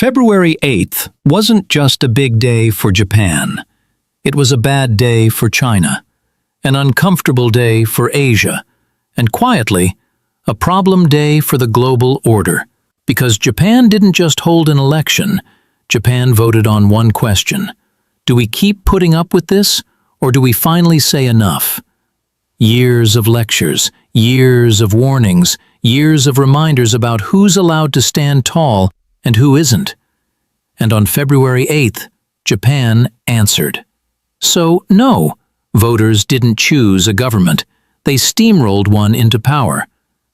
February 8th wasn't just a big day for Japan. It was a bad day for China, an uncomfortable day for Asia, and quietly, a problem day for the global order. Because Japan didn't just hold an election, Japan voted on one question. Do we keep putting up with this, or do we finally say enough? Years of lectures, years of warnings, years of reminders about who's allowed to stand tall and who isn't. And on February 8th, Japan answered. So, no, voters didn't choose a government. They steamrolled one into power.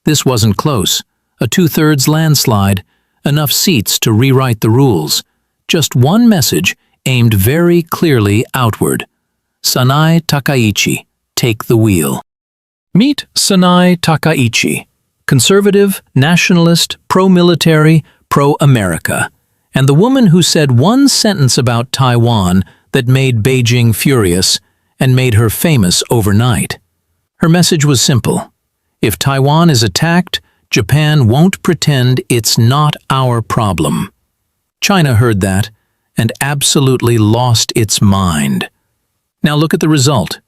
This wasn't close. A two-thirds landslide, enough seats to rewrite the rules. Just one message aimed very clearly outward. Sanae Takaichi, take the wheel. Meet Sanae Takaichi, conservative, nationalist, pro-military, pro-America, and the woman who said one sentence about Taiwan that made Beijing furious and made her famous overnight. Her message was simple. If Taiwan is attacked, Japan won't pretend it's not our problem. China heard that and absolutely lost its mind. Now look at the result.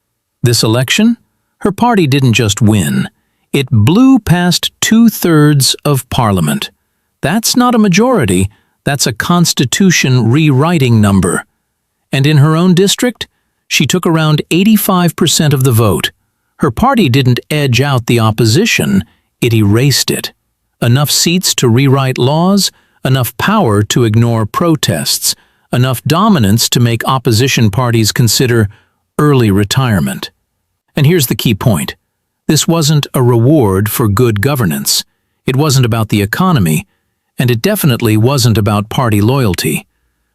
This election, her party didn't just win. It blew past two-thirds of parliament. That's not a majority, that's a constitution rewriting number. And in her own district, she took around 85% of the vote. Her party didn't edge out the opposition, it erased it. Enough seats to rewrite laws, enough power to ignore protests, enough dominance to make opposition parties consider early retirement. And here's the key point. This wasn't a reward for good governance. It wasn't about the economy, and it definitely wasn't about party loyalty.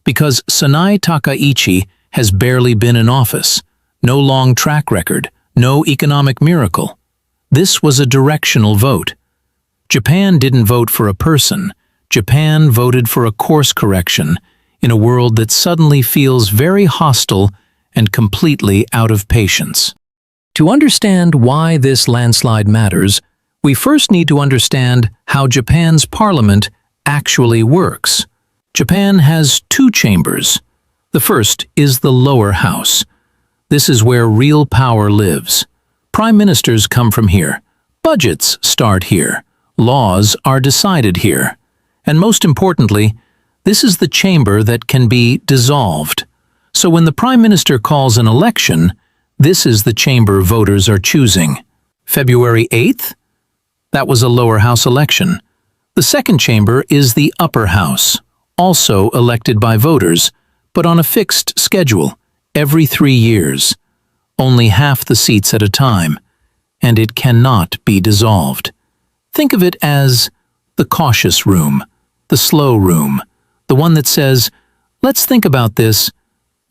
Because Sanae Takaichi has barely been in office, no long track record, no economic miracle. This was a directional vote. Japan didn't vote for a person. Japan voted for a course correction in a world that suddenly feels very hostile and completely out of patience. To understand why this landslide matters, we first need to understand how Japan's parliament actually works. Japan has two chambers. The first is the lower house. This is where real power lives. Prime ministers come from here. Budgets start here. Laws are decided here. And most importantly, this is the chamber that can be dissolved. So when the prime minister calls an election, this is the chamber voters are choosing. February 8th? That was a lower house election. The second chamber is the upper house, also elected by voters, but on a fixed schedule, every 3 years. Only half the seats at a time, and it cannot be dissolved. Think of it as the cautious room, the slow room, the one that says, let's think about this,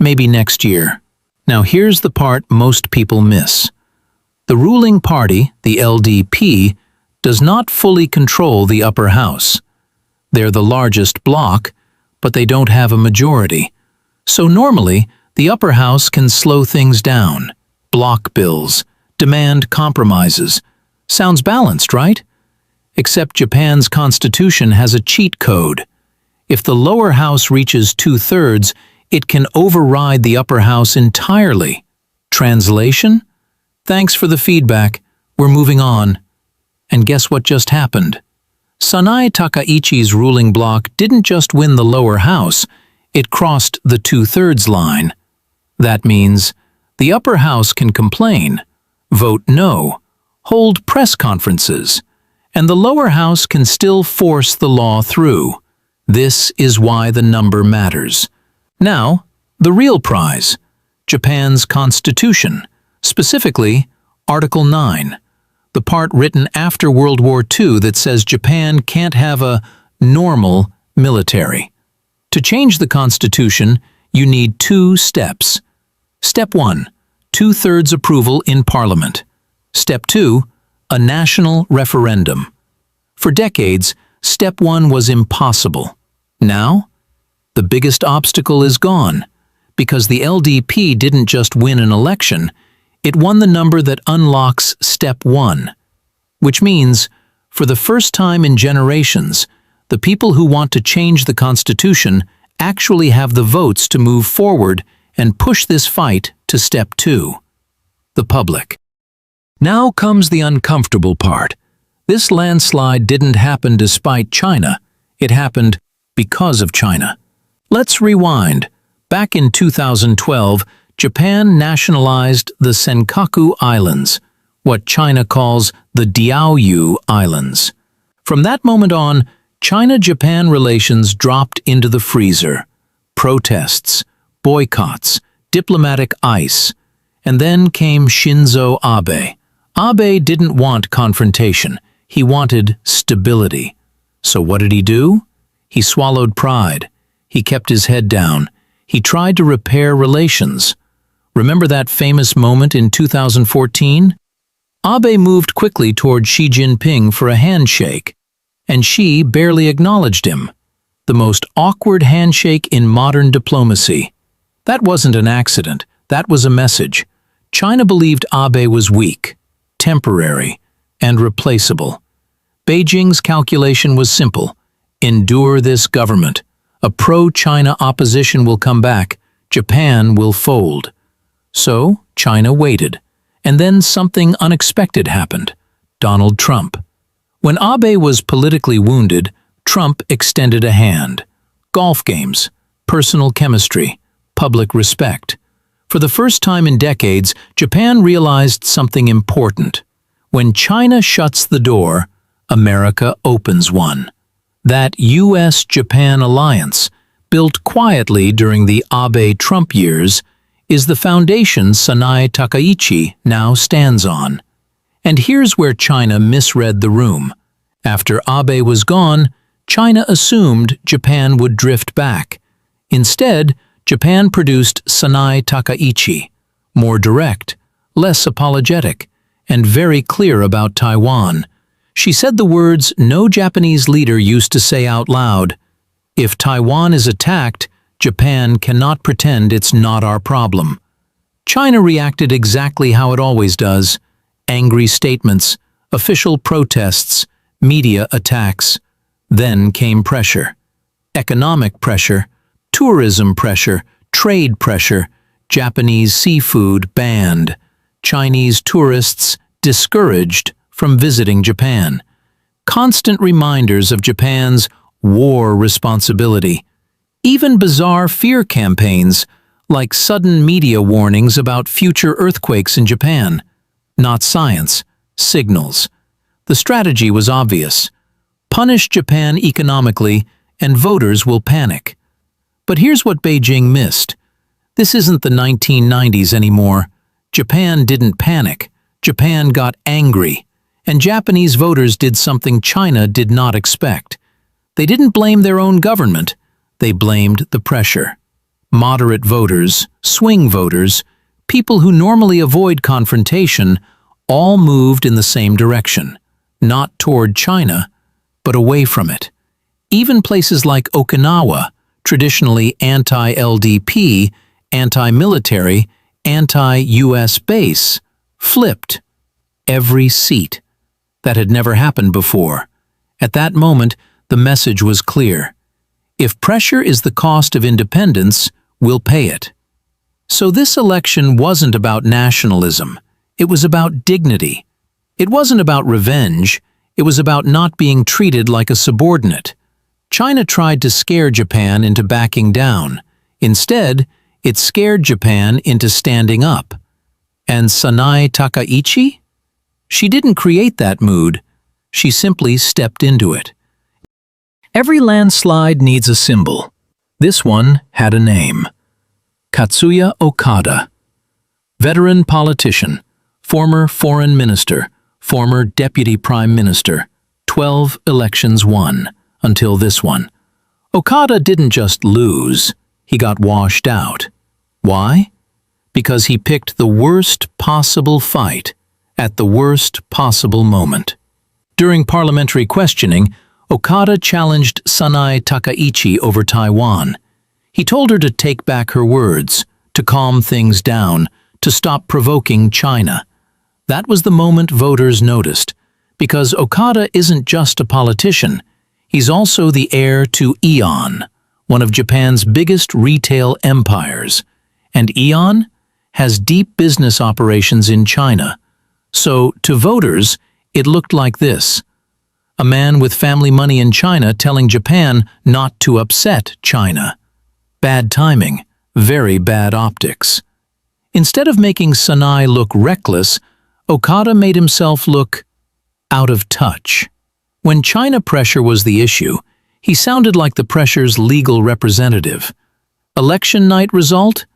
maybe next year. Now here's the part most people miss. The ruling party, the LDP, does not fully control the upper house. They're the largest bloc, but they don't have a majority. So normally, the upper house can slow things down, block bills, demand compromises. Sounds balanced, right? Except Japan's constitution has a cheat code. If the lower house reaches two-thirds, it can override the upper house entirely. Translation? Thanks for the feedback. We're moving on. And guess what just happened? Sanae Takaichi's ruling bloc didn't just win the lower house, it crossed the two-thirds line. That means the upper house can complain, vote no, hold press conferences, and the lower house can still force the law through. This is why the number matters. Now, the real prize, Japan's constitution, specifically Article 9. The part written after World War II that says Japan can't have a normal military. To change the constitution, you need 2 steps. Step 1, two-thirds approval in parliament. Step 2, a national referendum. For decades, step 1 was impossible. Now, the biggest obstacle is gone, because the LDP didn't just win an election, it won the number that unlocks step 1, which means, for the first time in generations, the people who want to change the constitution actually have the votes to move forward and push this fight to step 2. The public. Now comes the uncomfortable part. This landslide didn't happen despite China. It happened because of China. Let's rewind. Back in 2012, Japan nationalized the Senkaku Islands, what China calls the Diaoyu Islands. From that moment on, China-Japan relations dropped into the freezer. Protests, boycotts, diplomatic ice. And then came Shinzo Abe. Abe didn't want confrontation. He wanted stability. So what did he do? He swallowed pride. He kept his head down. He tried to repair relations. Remember that famous moment in 2014? Abe moved quickly toward Xi Jinping for a handshake, and Xi barely acknowledged him. The most awkward handshake in modern diplomacy. That wasn't an accident. That was a message. China believed Abe was weak, temporary, and replaceable. Beijing's calculation was simple. Endure this government. A pro-China opposition will come back. Japan will fold. So, China waited. And then something unexpected happened. Donald Trump. When Abe was politically wounded, Trump extended a hand. Golf games, personal chemistry, public respect. For the first time in decades, Japan realized something important. When China shuts the door, America opens one. That U.S.-Japan alliance, built quietly during the Abe-Trump years, is the foundation Sanae Takaichi now stands on. And here's where China misread the room. After Abe was gone, China assumed Japan would drift back. Instead, Japan produced Sanae Takaichi, more direct, less apologetic, and very clear about Taiwan. She said the words no Japanese leader used to say out loud: "If Taiwan is attacked, Japan cannot pretend it's not our problem." China reacted exactly how it always does: angry statements, official protests, media attacks. Then came pressure. Economic pressure, tourism pressure, trade pressure, Japanese seafood banned, Chinese tourists discouraged from visiting Japan. Constant reminders of Japan's war responsibility. Even bizarre fear campaigns, like sudden media warnings about future earthquakes in Japan. Not science, signals. The strategy was obvious. Punish Japan economically, and voters will panic. But here's what Beijing missed. This isn't the 1990s anymore. Japan didn't panic. Japan got angry. And Japanese voters did something China did not expect. They didn't blame their own government. They blamed the pressure. Moderate voters, swing voters, people who normally avoid confrontation, all moved in the same direction. Not toward China, but away from it. Even places like Okinawa, traditionally anti-LDP, anti-military, anti-US base, flipped. Every seat. That had never happened before. At that moment, the message was clear. If pressure is the cost of independence, we'll pay it. So this election wasn't about nationalism. It was about dignity. It wasn't about revenge. It was about not being treated like a subordinate. China tried to scare Japan into backing down. Instead, it scared Japan into standing up. And Sanae Takaichi? She didn't create that mood. She simply stepped into it. Every landslide needs a symbol. This one had a name. Katsuya Okada. Veteran politician, former foreign minister, former deputy prime minister, 12 elections won, until this one. Okada didn't just lose, he got washed out. Why? Because he picked the worst possible fight at the worst possible moment. During parliamentary questioning, Okada challenged Sanae Takaichi over Taiwan. He told her to take back her words, to calm things down, to stop provoking China. That was the moment voters noticed, because Okada isn't just a politician. He's also the heir to Aeon, one of Japan's biggest retail empires, and Aeon has deep business operations in China. So, to voters, it looked like this. A man with family money in China telling Japan not to upset China. Bad timing, very bad optics. Instead of making Sanae look reckless, Okada made himself look out of touch. When China pressure was the issue, he sounded like the pressure's legal representative. Election night result?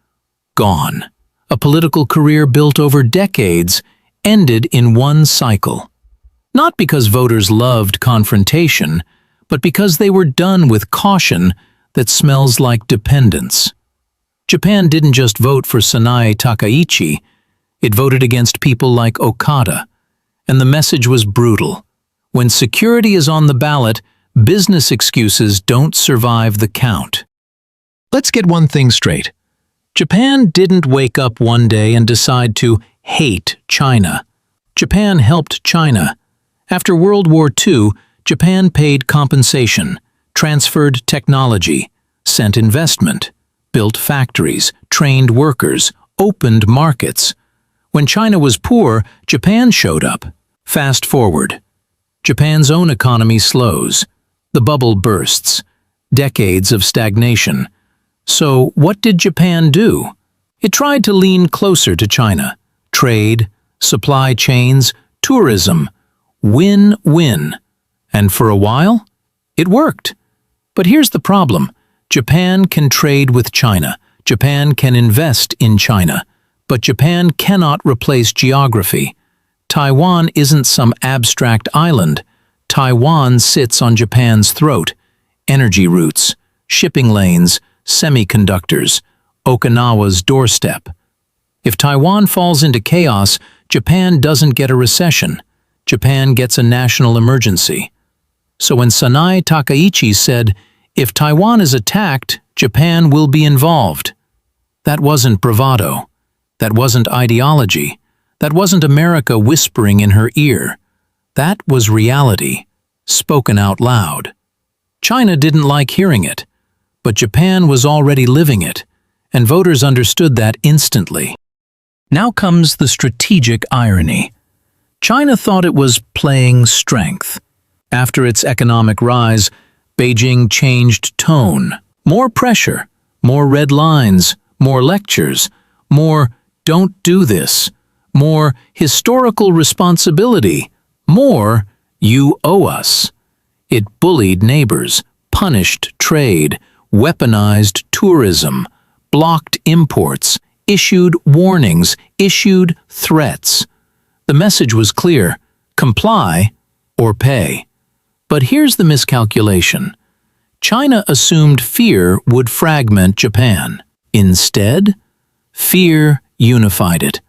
Gone. A political career built over decades ended in one cycle. Not because voters loved confrontation, but because they were done with caution that smells like dependence. Japan didn't just vote for Sanae Takaichi, it voted against people like Okada. And the message was brutal. When security is on the ballot, business excuses don't survive the count. Let's get one thing straight. Japan didn't wake up one day and decide to hate China. Japan helped China. After World War II, Japan paid compensation, transferred technology, sent investment, built factories, trained workers, opened markets. When China was poor, Japan showed up. Fast forward. Japan's own economy slows. The bubble bursts. Decades of stagnation. So what did Japan do? It tried to lean closer to China. Trade, supply chains, tourism. Win-win. And for a while, it worked. But here's the problem. Japan can trade with China. Japan can invest in China. But Japan cannot replace geography. Taiwan isn't some abstract island. Taiwan sits on Japan's throat. Energy routes, shipping lanes, semiconductors, Okinawa's doorstep. If Taiwan falls into chaos, Japan doesn't get a recession. Japan gets a national emergency. So when Sanae Takaichi said, "If Taiwan is attacked, Japan will be involved," that wasn't bravado. That wasn't ideology. That wasn't America whispering in her ear. That was reality, spoken out loud. China didn't like hearing it, but Japan was already living it, and voters understood that instantly. Now comes the strategic irony. China thought it was playing strength. After its economic rise, Beijing changed tone. More pressure, more red lines, more lectures, more "don't do this," more historical responsibility, more "you owe us." It bullied neighbors, punished trade, weaponized tourism, blocked imports, issued warnings, issued threats. The message was clear: comply or pay. But here's the miscalculation. China assumed fear would fragment Japan. Instead, fear unified it.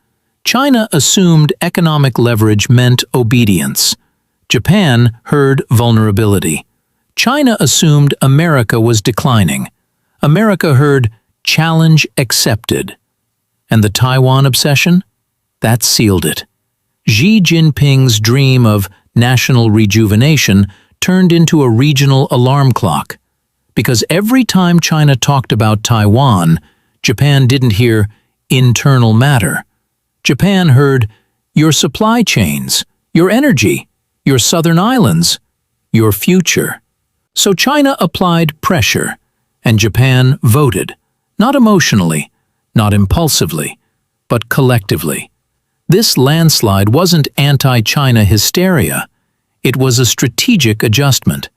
China assumed economic leverage meant obedience. Japan heard vulnerability. China assumed America was declining. America heard challenge accepted. And the Taiwan obsession? That sealed it. Xi Jinping's dream of national rejuvenation turned into a regional alarm clock. Because every time China talked about Taiwan, Japan didn't hear internal matter. Japan heard your supply chains, your energy, your southern islands, your future. So China applied pressure, and Japan voted, not emotionally, not impulsively, but collectively. This landslide wasn't anti-China hysteria. It was a strategic adjustment,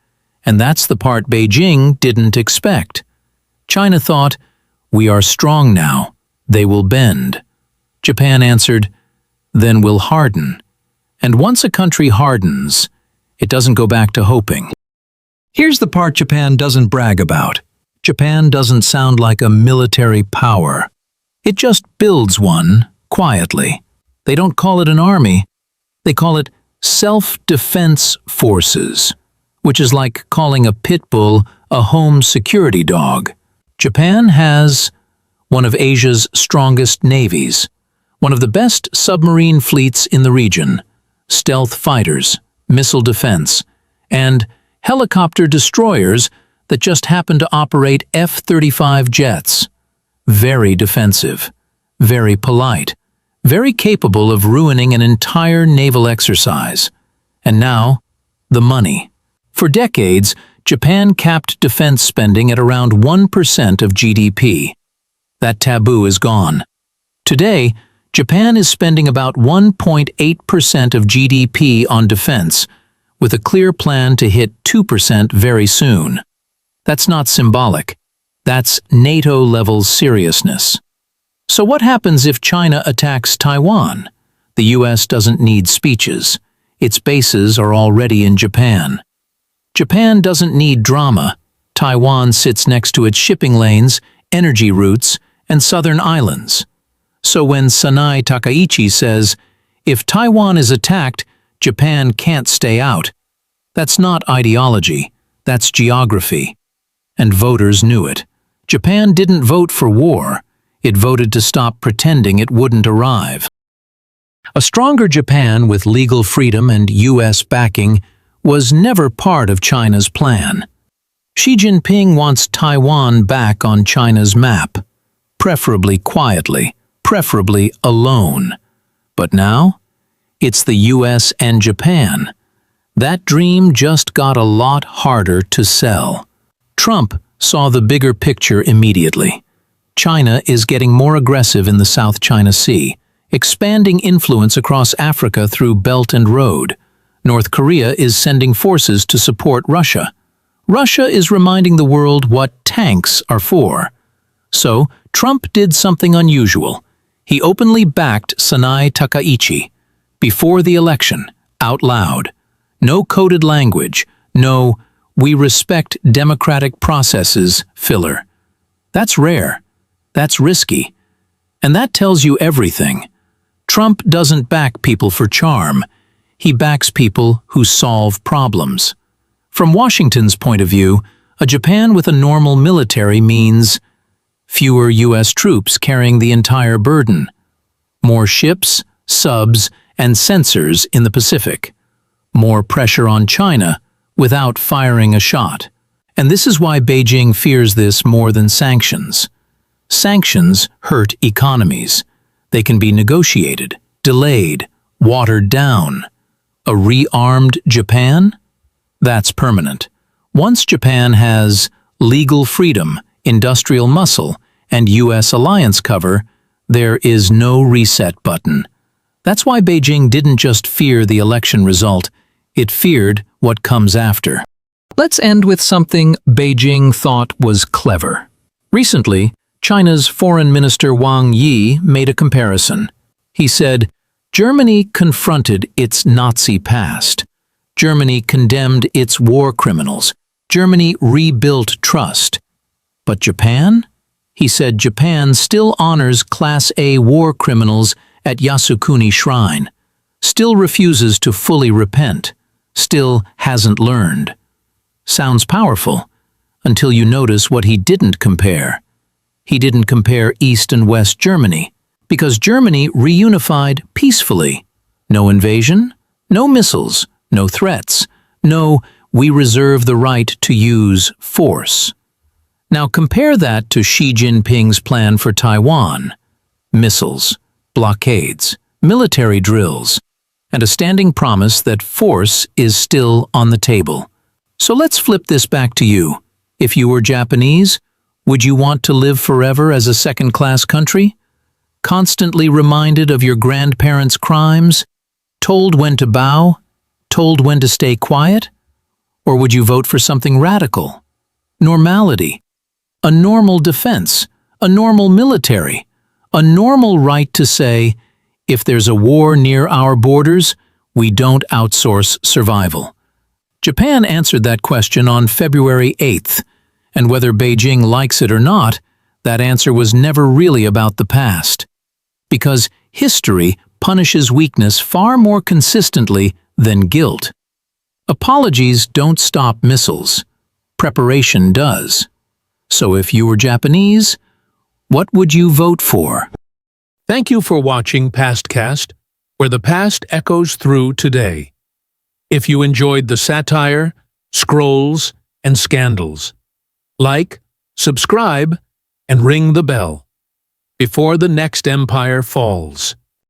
and that's the part Beijing didn't expect. China thought, "We are strong now. They will bend." Japan answered, "Then we'll harden." And once a country hardens, it doesn't go back to hoping. Here's the part Japan doesn't brag about. Japan doesn't sound like a military power. It just builds one, quietly. They don't call it an army. They call it self-defense forces, which is like calling a pit bull a home security dog. Japan has one of Asia's strongest navies, one of the best submarine fleets in the region, stealth fighters, missile defense, and helicopter destroyers that just happen to operate F-35 jets. Very defensive, very polite, very capable of ruining an entire naval exercise. And now, the money. For decades, Japan capped defense spending at around 1% of GDP. That taboo is gone. Today, Japan is spending about 1.8% of GDP on defense, with a clear plan to hit 2% very soon. That's not symbolic. That's NATO-level seriousness. So what happens if China attacks Taiwan? The US doesn't need speeches. Its bases are already in Japan. Japan doesn't need drama. Taiwan sits next to its shipping lanes, energy routes, and southern islands. So when Sanae Takaichi says, if Taiwan is attacked, Japan can't stay out, that's not ideology, that's geography. And voters knew it. Japan didn't vote for war. It voted to stop pretending it wouldn't arrive. A stronger Japan with legal freedom and US backing was never part of China's plan. Xi Jinping wants Taiwan back on China's map, preferably quietly, preferably alone. But now, it's the US and Japan. That dream just got a lot harder to sell. Trump saw the bigger picture immediately. China is getting more aggressive in the South China Sea, expanding influence across Africa through Belt and Road. North Korea is sending forces to support Russia. Russia is reminding the world what tanks are for. So, Trump did something unusual. He openly backed Sanae Takaichi. Before the election, out loud. No coded language, no "we respect democratic processes" filler. That's rare. That's risky. And that tells you everything. Trump doesn't back people for charm. He backs people who solve problems. From Washington's point of view, a Japan with a normal military means fewer US troops carrying the entire burden, more ships, subs, and sensors in the Pacific, more pressure on China without firing a shot. And this is why Beijing fears this more than sanctions. Sanctions hurt economies. They can be negotiated, delayed, watered down. A rearmed Japan? That's permanent. Once Japan has legal freedom, industrial muscle, and US alliance cover, there is no reset button. That's why Beijing didn't just fear the election result, it feared what comes after. Let's end with something Beijing thought was clever. Recently, China's Foreign Minister Wang Yi made a comparison. He said, Germany confronted its Nazi past. Germany condemned its war criminals. Germany rebuilt trust. But Japan? He said Japan still honors Class A war criminals at Yasukuni Shrine, still refuses to fully repent, still hasn't learned. Sounds powerful, until you notice what he didn't compare. He didn't compare East and West Germany, because Germany reunified peacefully. No invasion, no missiles, no threats, no "we reserve the right to use force." Now compare that to Xi Jinping's plan for Taiwan. Missiles, blockades, military drills, and a standing promise that force is still on the table. So let's flip this back to you. If you were Japanese, would you want to live forever as a second-class country? Constantly reminded of your grandparents' crimes? Told when to bow? Told when to stay quiet? Or would you vote for something radical? Normality. A normal defense. A normal military. A normal right to say, if there's a war near our borders, we don't outsource survival. Japan answered that question on February 8th, and whether Beijing likes it or not, that answer was never really about the past. Because history punishes weakness far more consistently than guilt. Apologies don't stop missiles. Preparation does. So if you were Japanese, what would you vote for? Thank you for watching Pastcast, where the past echoes through today. If you enjoyed the satire, scrolls, and scandals. Like, subscribe, and ring the bell before the next empire falls.